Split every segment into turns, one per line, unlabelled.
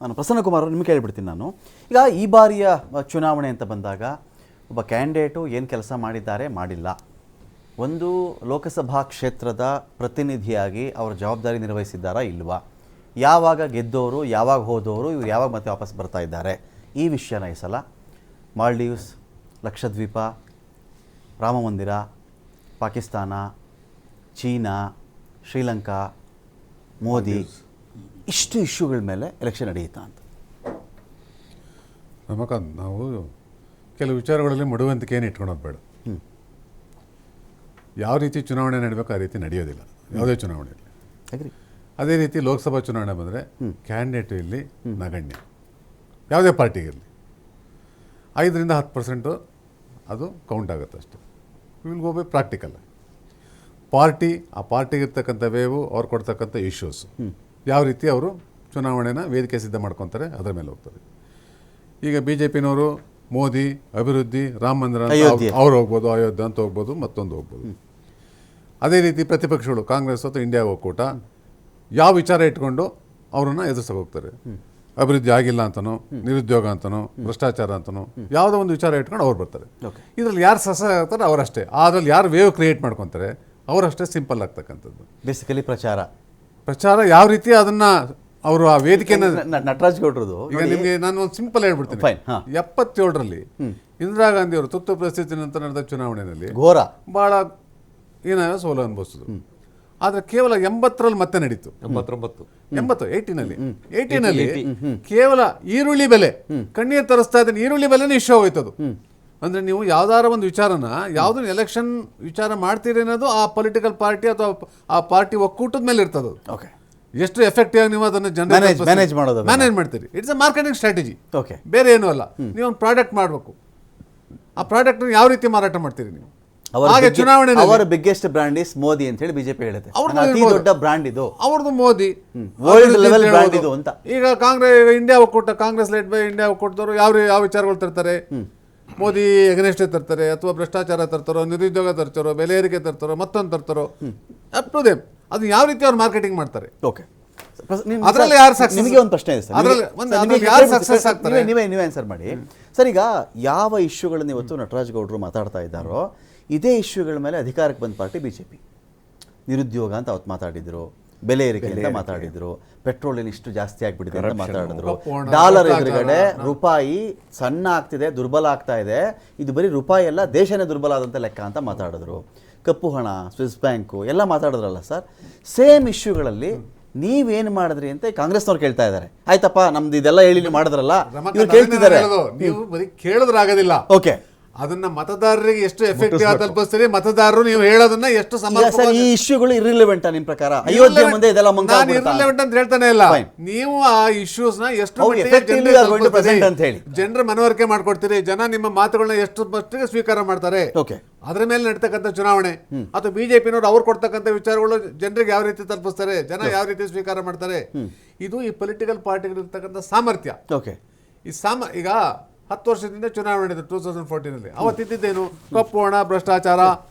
ನಾನು ಪ್ರಸನ್ನ ಕುಮಾರ್ ನಿಮಗೆ ಕೇಳಿಬಿಡ್ತೀನಿ. ನಾನು ಈಗ ಈ ಬಾರಿಯ ಚುನಾವಣೆ ಅಂತ ಬಂದಾಗ ಒಬ್ಬ ಕ್ಯಾಂಡಿಡೇಟು ಏನು ಕೆಲಸ ಮಾಡಿದ್ದಾರೆ ಮಾಡಿಲ್ಲ, ಒಂದು ಲೋಕಸಭಾ ಕ್ಷೇತ್ರದ ಪ್ರತಿನಿಧಿಯಾಗಿ ಅವರ ಜವಾಬ್ದಾರಿ ನಿರ್ವಹಿಸಿದ್ದಾರಾ ಇಲ್ವಾ, ಯಾವಾಗ ಗೆದ್ದವರು ಯಾವಾಗ ಹೋದವರು ಇವರು ಯಾವಾಗ ಮತ್ತೆ ವಾಪಸ್ ಬರ್ತಾ ಇದ್ದಾರೆ, ಈ ವಿಷಯನ ಈ ಸಲ ಮಾಲ್ಡೀವ್ಸ್, ಲಕ್ಷದ್ವೀಪ, ರಾಮಮಂದಿರ, ಪಾಕಿಸ್ತಾನ, ಚೀನಾ, ಶ್ರೀಲಂಕಾ, ಮೋದಿ, ಇಷ್ಟು ಇಶ್ಯೂಗಳ ಮೇಲೆ ಎಲೆಕ್ಷನ್ ನಡೆಯುತ್ತಾ ಅಂತ.
ರಮಕಾಂತ್, ನಾವು ಕೆಲವು ವಿಚಾರಗಳಲ್ಲಿ ಮಡುವಂತಿಕೆಯನ್ನು ಇಟ್ಕೊಳೋದು ಬೇಡ. ಯಾವ ರೀತಿ ಚುನಾವಣೆ ನಡೀಬೇಕು ಆ ರೀತಿ ನಡೆಯೋದಿಲ್ಲ ಯಾವುದೇ ಚುನಾವಣೆಯಲ್ಲಿ. ಅದೇ ರೀತಿ ಲೋಕಸಭಾ ಚುನಾವಣೆ ಬಂದರೆ ಕ್ಯಾಂಡಿಡೇಟ್ ಇಲ್ಲಿ ನಗಣ್ಯ, ಯಾವುದೇ ಪಾರ್ಟಿಗಿರಲಿ 5ರಿಂದ 10% ಅದು ಕೌಂಟ್ ಆಗುತ್ತೆ ಅಷ್ಟೇ. Will go by practical. Party, ಆ ಪಾರ್ಟಿಗಿರ್ತಕ್ಕಂಥ ವೇವು, ಅವ್ರು ಕೊಡ್ತಕ್ಕಂಥ ಇಶ್ಯೂಸ್, ಯಾವ ರೀತಿ ಅವರು ಚುನಾವಣೆನ ವೇದಿಕೆ ಸಿದ್ಧ ಮಾಡ್ಕೊತಾರೆ ಅದರ ಮೇಲೆ ಹೋಗ್ತಾರೆ. ಈಗ BJPನವರು ಮೋದಿ, ಅಭಿವೃದ್ಧಿ, ರಾಮ ಮಂದಿರ ಅವ್ರು ಹೋಗ್ಬೋದು, ಅಯೋಧ್ಯೆ ಅಂತ ಹೋಗ್ಬೋದು, ಮತ್ತೊಂದು ಹೋಗ್ಬೋದು. ಅದೇ ರೀತಿ ಪ್ರತಿಪಕ್ಷಗಳು ಕಾಂಗ್ರೆಸ್ ಅಥವಾ ಇಂಡಿಯಾ ಒಕ್ಕೂಟ ಯಾವ ವಿಚಾರ ಇಟ್ಕೊಂಡು ಅವರನ್ನು ಎದುರಿಸಕ್ಕೆ ಹೋಗ್ತಾರೆ. ಅಭಿವೃದ್ಧಿ ಆಗಿಲ್ಲ ಅಂತನೋ, ನಿರುದ್ಯೋಗ ಅಂತನೋ, ಭ್ರಷ್ಟಾಚಾರ ಅಂತನೋ ಯಾವುದೋ ಒಂದು ವಿಚಾರ ಇಟ್ಕೊಂಡು ಅವ್ರು ಬರ್ತಾರೆ. ಇದರಲ್ಲಿ ಯಾರು ಸಕ್ಸಸ್ ಆಗ್ತಾರೆ ಅವರಷ್ಟೇ, ಅದರಲ್ಲಿ ಯಾರು ವೇವ್ ಕ್ರಿಯೇಟ್ ಮಾಡ್ಕೊತಾರೆ ಅವರಷ್ಟೇ ಸಿಂಪಲ್ ಆಗ್ತಕ್ಕಂಥದ್ದು.
ಬೇಸಿಕಲಿ ಪ್ರಚಾರ
ಯಾವ ರೀತಿ ಅದನ್ನ ಅವರು ಆ ವೇದಿಕೆನ
ನಟರಾಜ್ ಗೌಡ್ರದು.
ಈಗ ನಿಮಗೆ ನಾನು ಒಂದು ಸಿಂಪಲ್ ಹೇಳ್ಬಿಡ್ತೀನಿ. 77ರಲ್ಲಿ ಇಂದಿರಾ ಗಾಂಧಿ ಅವರು ತುರ್ತು ಪರಿಸ್ಥಿತಿ ನಂತರ ನಡೆದ ಚುನಾವಣೆಯಲ್ಲಿ
ಘೋರ
ಬಹಳ ಏನಾದ್ರು ಸೋಲು ಅನುಭವಿಸಿದ್ರು. ಆದ್ರೆ ಕೇವಲ 80ರಲ್ಲಿ ಮತ್ತೆ ನಡೀತು. 80ನಲ್ಲಿ ಕೇವಲ ಈರುಳ್ಳಿ ಬೆಲೆ ಕಣ್ಣೀರು ತರಿಸ್ತಾ ಇದ್ದಾನೆ, ಈರುಳ್ಳಿ ಬೆಲೆನೇ ಇಶ್ಯೂ ಹೋಯ್ತದು. ಅಂದ್ರೆ ನೀವು ಯಾವ್ದಾರ ಒಂದು ವಿಚಾರನ ಯಾವ್ದನ್ನ ಎಲೆಕ್ಷನ್ ವಿಚಾರ ಮಾಡ್ತೀರಿ ಅನ್ನೋದು ಆ ಪೊಲಿಟಿಕಲ್ ಪಾರ್ಟಿ ಅಥವಾ ಆ ಪಾರ್ಟಿ ಒಕ್ಕೂಟದ ಮೇಲೆ ಇರ್ತದೆ. ಎಷ್ಟು ಎಫೆಕ್ಟಿವ್ ಆಗಿ ನೀವು ಅದನ್ನು ಮ್ಯಾನೇಜ್ ಮಾಡ್ತೀರಿ. ಇಟ್ಸ್ ಅ ಮಾರ್ಕೆಟಿಂಗ್ ಸ್ಟ್ರಾಟಜಿ, ಬೇರೆ ಏನೂ ಅಲ್ಲ. ನೀವು ಒಂದು ಪ್ರಾಡಕ್ಟ್ ಮಾಡಬೇಕು, ಆ ಪ್ರಾಡಕ್ಟ್ ಯಾವ ರೀತಿ ಮಾರಾಟ ಮಾಡ್ತೀರಿ ನೀವು.
ಹಾಗೆ ಚುನಾವಣೆ ಅವರ ಬಿಗ್ಗೆಸ್ಟ್ ಬ್ರ್ಯಾಂಡ್ ಇಸ್ ಮೋದಿ ಅಂತ ಹೇಳಿ ಬಿಜೆಪಿ ಹೇಳುತ್ತೆ. ಅತಿ ದೊಡ್ಡ ಬ್ರ್ಯಾಂಡ್ ಇದು
ಅವ್ರದ್ದು, ಮೋದಿ
ವರ್ಲ್ಡ್ ಲೆವೆಲ್ ಬ್ರ್ಯಾಂಡ್ ಇದು ಅಂತ.
ಈಗ ಕಾಂಗ್ರೆಸ್, ಇಂಡಿಯಾ ಒಕ್ಕೂಟ, ಕಾಂಗ್ರೆಸ್ ಲೆಡ್ ಬೈ ಇಂಡಿಯಾ ಒಕ್ಕೂಟದವರು ಯಾವ ವಿಚಾರಗಳು ತರ್ತಾರೆ, ಮೋದಿ ಎಗನೆಸ್ಟೇ ತರ್ತಾರೆ, ಅಥವಾ ಭ್ರಷ್ಟಾಚಾರ ತರ್ತಾರೋ, ನಿರುದ್ಯೋಗ ತರ್ತಾರೋ, ಬೆಲೆ ಏರಿಕೆ ತರ್ತಾರೋ, ಮತ್ತೊಂದು ತರ್ತಾರೋ, ಅಪ್ ಟು ದೇಮ್. ಅದು ಯಾವ ರೀತಿ ಅವ್ರು ಮಾರ್ಕೆಟಿಂಗ್ ಮಾಡ್ತಾರೆ.
ಅದರಲ್ಲಿ ಯಾರು ಸಕ್ಸಸ್, ನಿಮಗೆ ಒಂದು ಪ್ರಶ್ನೆ ಇದೆ ಸರ್, ನೀವೇ ಆನ್ಸರ್ ಮಾಡಿ ಸರ್. ಈಗ ಯಾವ ಇಶ್ಯೂಗಳನ್ನು ಇವತ್ತು ನಟರಾಜ್ ಗೌಡರು ಮಾತಾಡ್ತಾ ಇದ್ದಾರೋ ಇದೇ ಇಶ್ಯೂಗಳ ಮೇಲೆ ಅಧಿಕಾರಕ್ಕೆ ಬಂದ ಪಾರ್ಟಿ ಬಿಜೆಪಿ. ನಿರುದ್ಯೋಗ ಅಂತ ಅವತ್ತು ಮಾತಾಡಿದ್ರು, ಬೆಲೆ ಏರಿಕೆ ಅಂತ ಮಾತಾಡಿದ್ರು, ಪೆಟ್ರೋಲ್ ಇಷ್ಟು ಜಾಸ್ತಿ ಆಗ್ಬಿಟ್ಟಿದೆ ಅಂತ ಮಾತಾಡಿದ್ರು, ಡಾಲರ್ ಎದುರುಗಡೆ ರೂಪಾಯಿ ಸಣ್ಣ ಆಗ್ತಿದೆ, ದುರ್ಬಲ ಆಗ್ತಾ ಇದೆ, ಇದು ಬರೀ ರೂಪಾಯಿ ಎಲ್ಲ ದೇಶನೇ ದುರ್ಬಲ ಆದಂಥ ಲೆಕ್ಕ ಅಂತ ಮಾತಾಡಿದ್ರು. ಕಪ್ಪು ಹಣ, ಸ್ವಿಸ್ ಬ್ಯಾಂಕು ಎಲ್ಲ ಮಾತಾಡಿದ್ರಲ್ಲ ಸರ್. ಸೇಮ್ ಇಶ್ಯೂಗಳಲ್ಲಿ ನೀವೇನು ಮಾಡಿದ್ರಿ ಅಂತ ಕಾಂಗ್ರೆಸ್ನವ್ರು ಕೇಳ್ತಾ ಇದ್ದಾರೆ. ಆಯ್ತಪ್ಪ, ನಮ್ದು ಇದೆಲ್ಲ ಹೇಳಿ ನೀವು ಮಾಡಿದ್ರಲ್ಲ, ಇವ್ರು ಕೇಳ್ತಿದ್ದಾರೆ.
ನೀವು ಬರೀ ಕೇಳಿದ್ರಾಗೋದಿಲ್ಲ.
ಓಕೆ,
ಅದನ್ನ ಮತದಾರರಿಗೆ ಎಷ್ಟು ಎಫೆಕ್ಟಿವ್ ಆಗಿ ತಲುಪಿಸ್ತೀರಿ, ಮತದಾರರು ನೀವು ಹೇಳೋದನ್ನ ಎಷ್ಟು
ಈ ಇಶ್ಯೂಗಳು ಇರ್ರಿಲೆವೆಂಟ್ ನಿಮ್ಮ ಪ್ರಕಾರ? ಅಯೋಧ್ಯೆ ಮುಂದೆ ಇದೆಲ್ಲ
ಇರ್ರಿಲೆವೆಂಟ್ ಅಂತ ಹೇಳ್ತಾನೆ ಇಲ್ಲ. ನೀವು ಆ ಇಶ್ಯೂಸ್ ನ ಎಷ್ಟು ಜನರ ಮನವರಿಕೆ ಮಾಡ್ಕೊಡ್ತೀರಿ, ಜನ ನಿಮ್ಮ ಮಾತುಗಳನ್ನ ಎಷ್ಟು ಮಟ್ಟಿಗೆ ಸ್ವೀಕಾರ ಮಾಡ್ತಾರೆ, ಅದ್ರ ಮೇಲೆ ನಡೀತಕ್ಕಂಥ ಚುನಾವಣೆ. ಅಥವಾ ಬಿಜೆಪಿನವರು ಅವ್ರು ಕೊಡ್ತಕ್ಕಂಥ ವಿಚಾರಗಳು ಜನರಿಗೆ ಯಾವ ರೀತಿ ತಲುಪಿಸ್ತಾರೆ, ಜನ ಯಾವ ರೀತಿ ಸ್ವೀಕಾರ ಮಾಡ್ತಾರೆ, ಇದು ಈ ಪೊಲಿಟಿಕಲ್ ಪಾರ್ಟಿಗಳಿರ್ತಕ್ಕಂಥ ಸಾಮರ್ಥ್ಯ. ಈಗ 10 ವರ್ಷದಿಂದ ಚುನಾವಣೆ ನಡೆದಿದೆ 2014ರಲ್ಲಿ. ಅವತ್ತಿದ್ದೇನು, ಕಪ್ಪು ಹಣ, ಭ್ರಷ್ಟಾಚಾರ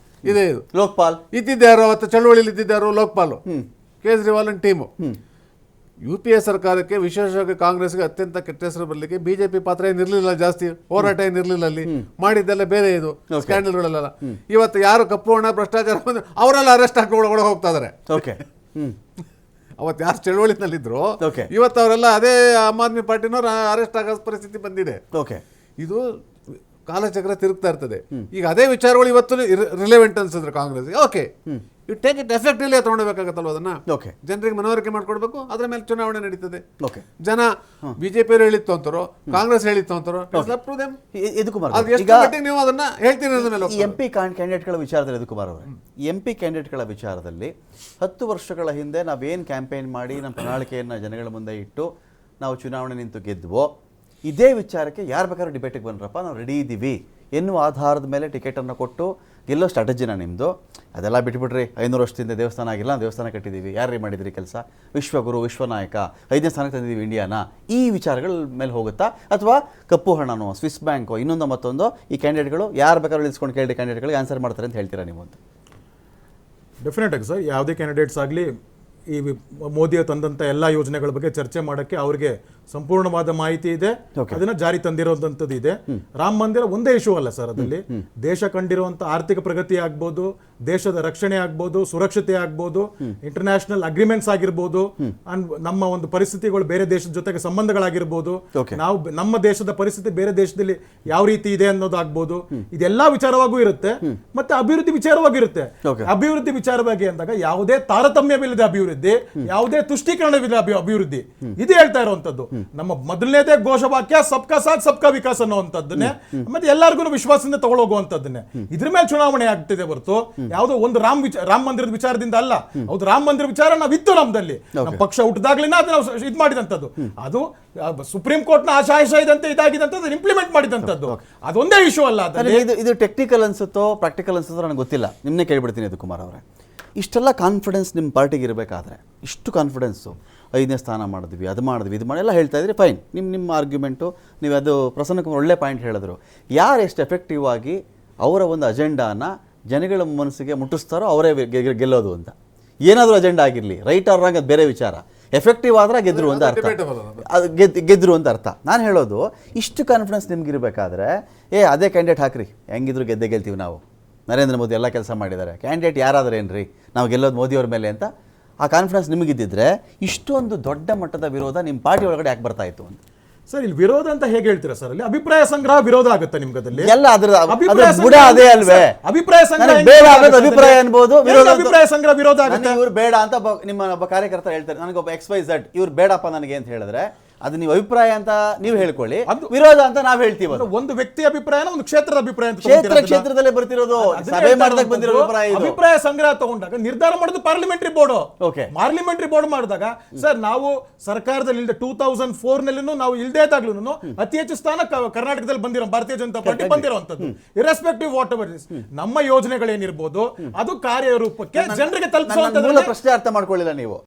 ಇದೆ.
ಲೋಕ್ಪಾಲ್
ಇದ್ದಿದ್ದಾರು, ಅವತ್ತು ಚಳವಳಿಯಲ್ಲಿ ಇದ್ದಿದ್ದಾರು ಲೋಕ್ಪಾಲ್, ಕೇಜ್ರಿವಾಲ್ ಟೀಮು. UPA ಸರ್ಕಾರಕ್ಕೆ, ವಿಶೇಷವಾಗಿ ಕಾಂಗ್ರೆಸ್ಗೆ ಅತ್ಯಂತ ಕೆಟ್ಟ ಹೆಸರು ಬರಲಿಕ್ಕೆ ಬಿಜೆಪಿ ಪಾತ್ರ ಏನಿರಲಿಲ್ಲ, ಜಾಸ್ತಿ ಹೋರಾಟ ಏನಿರಲಿಲ್ಲ. ಅಲ್ಲಿ ಮಾಡಿದ್ದೆಲ್ಲ ಬೇರೆ, ಇದು ಸ್ಕ್ಯಾಂಡಲ್ಗಳೆಲ್ಲ. ಇವತ್ತು ಯಾರು ಕಪ್ಪು ಹಣ, ಭ್ರಷ್ಟಾಚಾರ ಬಂದ್ರೆ ಅವರೆಲ್ಲ ಅರೆಸ್ಟ್ ಹಾಕಿ ಹೋಗ್ತಾ ಇದಾರೆ. ಅವತ್ತು ಯಾರು ಚಳವಳಿನಲ್ಲಿದ್ರು ಇವತ್ತು ಅವರೆಲ್ಲ ಅದೇ ಆಮ್ ಆದ್ಮಿ ಪಾರ್ಟಿನವ್ರು ಅರೆಸ್ಟ್ ಆಗೋ ಪರಿಸ್ಥಿತಿ ಬಂದಿದೆ. ಇದು ಕಾಲಚಕ್ರ ತಿರುಗ್ತಾ ಇರ್ತದೆ. ಈಗ ಅದೇ ವಿಚಾರಗಳು ಇವತ್ತು ರಿಲೆವೆಂಟ್ ಅನ್ಸಿದ್ರೆ ಕಾಂಗ್ರೆಸ್ಗೆ, okay, you take it effectively ತಗೊಂಡೋಗ್ಬೇಕಾಗತ್ತಲ್ವ ಅದನ್ನ. ಜನರಿಗೆ ಮನವರಿಕೆ ಮಾಡ್ಕೊಡ್ಬೇಕು, ಅದ್ರ ಮೇಲೆ ಚುನಾವಣೆ ನಡೀತದೆ. ಜನ ಬಿಜೆಪಿ ಹೇಳಿತ್ತು ಅಂತಾರೋ, ಕಾಂಗ್ರೆಸ್ ಹೇಳಿತ್ತು ಅಂತಾರೋ, ನೀವು ಅದನ್ನ ಹೇಳ್ತೀನಿ.
MP ಕ್ಯಾಂಡಿಡೇಟ್ಗಳ ವಿಚಾರದಲ್ಲಿ ಯದುಕುಮಾರ್ ಅವರೇ, MP ಕ್ಯಾಂಡಿಡೇಟ್ಗಳ ವಿಚಾರದಲ್ಲಿ 10 ವರ್ಷಗಳ ಹಿಂದೆ ನಾವೇನು ಕ್ಯಾಂಪೇನ್ ಮಾಡಿ ನಮ್ಮ ಪ್ರಣಾಳಿಕೆಯನ್ನು ಜನಗಳ ಮುಂದೆ ಇಟ್ಟು ನಾವು ಚುನಾವಣೆ ನಿಂತು ಗೆದ್ವೋ, ಇದೇ ವಿಚಾರಕ್ಕೆ ಯಾರು ಬೇಕಾದ್ರೂ ಡಿಬೇಟಿಗೆ ಬಂದ್ರಪ್ಪ, ನಾವು ರೆಡಿ ಇದ್ದೀವಿ ಎನ್ನುವ ಆಧಾರದ ಮೇಲೆ ಟಿಕೆಟನ್ನು ಕೊಟ್ಟು ಗೆಲ್ಲೋ ಸ್ಟ್ರಾಟಜಿನ ನಿಮ್ಮದು. ಅದೆಲ್ಲ ಬಿಟ್ಬಿಟ್ರಿ, 500 ವರ್ಷದಿಂದ ದೇವಸ್ಥಾನ ಆಗಿಲ್ಲ, ದೇವಸ್ಥಾನ ಕಟ್ಟಿದ್ದೀವಿ, ಯಾರೇ ಮಾಡಿದ್ರಿ ಕೆಲಸ, ವಿಶ್ವಗುರು, ವಿಶ್ವನಾಯಕ, 5ನೇ ಸ್ಥಾನಕ್ಕೆ ತಂದಿದ್ದೀವಿ ಇಂಡಿಯಾನ, ಈ ವಿಚಾರಗಳ ಮೇಲೆ ಹೋಗುತ್ತಾ, ಅಥವಾ ಕಪ್ಪು ಹಣನೋ, ಸ್ವಿಸ್ ಬ್ಯಾಂಕೋ, ಇನ್ನೊಂದು ಮತ್ತೊಂದು, ಈ ಕ್ಯಾಂಡಿಡೇಟ್ಗಳು ಯಾರು ಬೇಕಾದ್ರೂ ಇಳಿಸ್ಕೊಂಡು ಕೇಳಿ ಕ್ಯಾಂಡಿಡೇಟ್ಗಳಿಗೆ ಆನ್ಸರ್ ಮಾಡ್ತಾರೆ ಅಂತ ಹೇಳ್ತೀರಾ ನೀವು ಅಂತ?
ಡೆಫಿನೆಟ್ ಆಗಿ ಸರ್, ಯಾವುದೇ ಕ್ಯಾಂಡಿಡೇಟ್ಸ್ ಆಗಲಿ ಈ ಮೋದಿಯ ತಂದಂತ ಎಲ್ಲಾ ಯೋಜನೆಗಳ ಬಗ್ಗೆ ಚರ್ಚೆ ಮಾಡಕ್ಕೆ ಅವ್ರಿಗೆ ಸಂಪೂರ್ಣವಾದ ಮಾಹಿತಿ ಇದೆ, ಅದನ್ನ ಜಾರಿ ತಂದಿರುವಂತದ್ದು ಇದೆ. ರಾಮ ಮಂದಿರ ಒಂದೇ ಇಶ್ಯೂ ಅಲ್ಲ ಸರ್, ಅದಲ್ಲಿ ದೇಶ ಕಂಡಿರುವಂತ ಆರ್ಥಿಕ ಪ್ರಗತಿ ಆಗ್ಬೋದು, ದೇಶದ ರಕ್ಷಣೆ ಆಗ್ಬೋದು, ಸುರಕ್ಷತೆ ಆಗ್ಬೋದು, ಇಂಟರ್ನ್ಯಾಷನಲ್ ಅಗ್ರಿಮೆಂಟ್ಸ್ ಆಗಿರ್ಬೋದು, ನಮ್ಮ ಒಂದು ಪರಿಸ್ಥಿತಿಗಳು ಬೇರೆ ದೇಶದ ಜೊತೆಗೆ ಸಂಬಂಧಗಳಾಗಿರ್ಬೋದು, ನಾವು ನಮ್ಮ ದೇಶದ ಪರಿಸ್ಥಿತಿ ಬೇರೆ ದೇಶದಲ್ಲಿ ಯಾವ ರೀತಿ ಇದೆ ಅನ್ನೋದಾಗ್ಬೋದು, ಇದೆಲ್ಲಾ ವಿಚಾರವಾಗೂ ಇರುತ್ತೆ. ಮತ್ತೆ ಅಭಿವೃದ್ಧಿ ವಿಚಾರವಾಗಿರುತ್ತೆ. ಅಭಿವೃದ್ಧಿ ವಿಚಾರವಾಗಿ ಅಂದಾಗ ಯಾವುದೇ ತಾರತಮ್ಯವಿಲ್ಲದೆ ಅಭಿವೃದ್ಧಿ, ಯಾವುದೇ ತುಷ್ಟೀಕರಣವಿಲ್ಲದೆ ಅಭಿವೃದ್ಧಿ, ಇದು ಹೇಳ್ತಾ ಇರುವಂತದ್ದು. ನಮ್ಮ ಮೊದಲನೇದೇ ಘೋಷವಾಕ್ಯ ಸಬ್ಕಾ ಸಾಥ್ ಸಬ್ಕಾ ವಿಕಾಸ್ ಅನ್ನುವಂಥದ್ದನ್ನೇ, ಮತ್ತೆ ಎಲ್ಲರಿಗೂ ವಿಶ್ವಾಸದಿಂದ ತಗೊಳ್ಳೋಗುವಂತದ್ದನ್ನೇ. ಇದ್ರ ಮೇಲೆ ಚುನಾವಣೆ ಆಗ್ತಿದೆ ಹೊರತು ಯಾವುದೋ ಒಂದು ರಾಮ ಮಂದಿರದ ವಿಚಾರದಿಂದ ಅಲ್ಲ. ಹೌದು, ರಾಮ ಮಂದಿರ ವಿಚಾರ ನಾವಿತ್ತು, ನಮ್ದಲ್ಲಿ ನಮ್ಮ ಪಕ್ಷ ಹುಟ್ಟಿದಾಗ್ಲಿನ ಅದು ನಾವು ಇದು ಮಾಡಿದಂಥದ್ದು. ಅದು ಸುಪ್ರೀಂ ಕೋರ್ಟ್ ನ ಆಶಯ ಇದಂತೆ ಇದಾಗಿದಂತ ಇಂಪ್ಲಿಮೆಂಟ್ ಮಾಡಿದಂಥದ್ದು, ಅದೊಂದೇ ಇಶ್ಯೂ ಅಲ್ಲ.
ಇದು ಟೆಕ್ನಿಕಲ್ ಅನ್ಸುತ್ತೋ ಪ್ರಾಕ್ಟಿಕಲ್ ಅನ್ಸುತ್ತೋ ನನಗೆ ಗೊತ್ತಿಲ್ಲ, ನಿಮ್ಮನ್ನೇ ಕೇಳ್ಬಿಡ್ತೀನಿ ಅದು ಕುಮಾರ್ ಅವರೇ. ಇಷ್ಟೆಲ್ಲ ಕಾನ್ಫಿಡೆನ್ಸ್ ನಿಮ್ಮ ಪಾರ್ಟಿಗೆ ಇರಬೇಕಾದ್ರೆ, ಇಷ್ಟು ಕಾನ್ಫಿಡೆನ್ಸು 5ನೇ ಸ್ಥಾನ ಮಾಡಿದ್ವಿ, ಅದು ಮಾಡಿದ್ವಿ, ಇದು ಮಾಡಿ ಎಲ್ಲ ಹೇಳ್ತಾ ಇದ್ರಿ, ಫೈನ್, ನಿಮ್ಮ ಆರ್ಗ್ಯುಮೆಂಟು ನೀವು ಅದು ಪ್ರಸನ್ನಕ್ಕೆ ಒಳ್ಳೆ ಪಾಯಿಂಟ್ ಹೇಳಿದ್ರು. ಯಾರು ಎಷ್ಟು ಎಫೆಕ್ಟಿವ್ ಆಗಿ ಅವರ ಒಂದು ಅಜೆಂಡಾನ ಜನಗಳ ಮನಸ್ಸಿಗೆ ಮುಟ್ಟಿಸ್ತಾರೋ ಅವರೇ ಗೆಲ್ಲೋದು ಅಂತ. ಏನಾದರೂ ಅಜೆಂಡಾ ಆಗಿರಲಿ, ರೈಟ್ ಆರ್ ರಾಂಗ್ ಅದು ಬೇರೆ ವಿಚಾರ, ಎಫೆಕ್ಟಿವ್ ಆದ್ರೆ ಗೆದ್ರು ಅಂತ ಅರ್ಥ, ಅದು ಗೆದ್ರು ಅಂತ ಅರ್ಥ. ನಾನು ಹೇಳೋದು, ಇಷ್ಟು ಕಾನ್ಫಿಡೆನ್ಸ್ ನಿಮ್ಗಿರಬೇಕಾದ್ರೆ ಅದೇ ಕ್ಯಾಂಡಿಡೇಟ್ ಹಾಕ್ರಿ, ಹೆಂಗಿದ್ರು ಗೆಲ್ತೀವಿ ನಾವು, ನರೇಂದ್ರ ಮೋದಿ ಎಲ್ಲ ಕೆಲಸ ಮಾಡಿದ್ದಾರೆ, ಕ್ಯಾಂಡಿಡೇಟ್ ಯಾರಾದರೂ ಏನ್ರಿ, ನಾವು ಗೆಲ್ಲೋದು ಮೋದಿಯವ್ರ ಮೇಲೆ ಅಂತ ಆ ಕಾನ್ಫಿಡೆನ್ಸ್ ನಿಮಗಿದ್ದಿದ್ರೆ ಇಷ್ಟೊಂದು ದೊಡ್ಡ ಮಟ್ಟದ ವಿರೋಧ ನಿಮ್ಮ ಪಾರ್ಟಿ ಒಳಗಡೆ ಯಾಕೆ ಬರ್ತಾ ಇತ್ತು ಅಂತ.
ಸರ್, ಇಲ್ಲಿ ವಿರೋಧ ಅಂತ ಹೇಗೆ ಹೇಳ್ತೀರಾ ಸರ್? ಅಲ್ಲಿ ಅಭಿಪ್ರಾಯ ಸಂಗ್ರಹ ವಿರೋಧ ಆಗುತ್ತೆ ನಿಮ್ಗದಲ್ಲಿ
ಎಲ್ಲ ಬುಡ ಅದೇ ಅಲ್ವೇ?
ಅಭಿಪ್ರಾಯ ಸಂಗ್ರಹ
ಬೇಡ ಅನ್ನೋದು ಅಭಿಪ್ರಾಯ ಅನ್ಬೋದು, ವಿರೋಧ
ಅಭಿಪ್ರಾಯ ಸಂಗ್ರಹ ವಿರೋಧ ಆಗುತ್ತೆ.
ಇವ್ರು ಬೇಡ ಅಂತ ನಿಮ್ಮ ಒಬ್ಬ ಕಾರ್ಯಕರ್ತ ಹೇಳ್ತಾರೆ, ನನಗೊಬ್ಬ XYZ ಇವ್ರು ಬೇಡಪ್ಪ ನನಗೆ ಅಂತ ಹೇಳಿದ್ರೆ ಅದು ನೀವು ಅಭಿಪ್ರಾಯ ಅಂತ ನೀವು ಹೇಳ್ಕೊಳ್ಳಿ, ವಿರೋಧ ಅಂತ ನಾವು ಹೇಳ್ತೀವಿ.
ಒಂದು ವ್ಯಕ್ತಿ ಅಭಿಪ್ರಾಯನ ಒಂದು ಕ್ಷೇತ್ರದ ಅಭಿಪ್ರಾಯ ಅಂತ
ಕ್ಷೇತ್ರದಲ್ಲೇ ಬರ್ತಿರೋದು, ಸಭೆ ಮಾಡಿದಾಗ ಬಂದಿರೋ
ಅಭಿಪ್ರಾಯ ಸಂಗ್ರಹ ತಗೊಂಡಾಗ ನಿರ್ಧಾರ ಮಾಡೋದು ಪಾರ್ಲಿಮೆಂಟರಿ ಬೋರ್ಡ್. ಪಾರ್ಲಿಮೆಂಟರಿ ಬೋರ್ಡ್ ಮಾಡಿದಾಗ ಸರ್, ನಾವು ಸರ್ಕಾರದಲ್ಲಿ ಇಲ್ಲದೆ 2004 ನಲ್ಲೂ ನಾವು ಇಲ್ಲದೇ ಇದ್ದಾಗ್ಲೂ ಅತಿ ಹೆಚ್ಚು ಸ್ಥಾನ ಕರ್ನಾಟಕದಲ್ಲಿ ಬಂದಿರೋ ಭಾರತೀಯ ಜನತಾ ಪಾರ್ಟಿ ಬಂದಿರುವಂತದ್ದು, ಇರ್ರೆಸ್ಪೆಕ್ಟಿವ್ ವಾಟ್ ಎವರ್ ಇಸ್. ನಮ್ಮ ಯೋಜನೆಗಳೇನಿರ್ಬೋದು ಅದು ಕಾರ್ಯರೂಪಕ್ಕೆ ಜನರಿಗೆ ತಲುಪಿಸುವಂತ
ಪ್ರಶ್ನೆ ಅರ್ಥ ಮಾಡ್ಕೊಳ್ಳಿಲ್ಲ ನೀವು.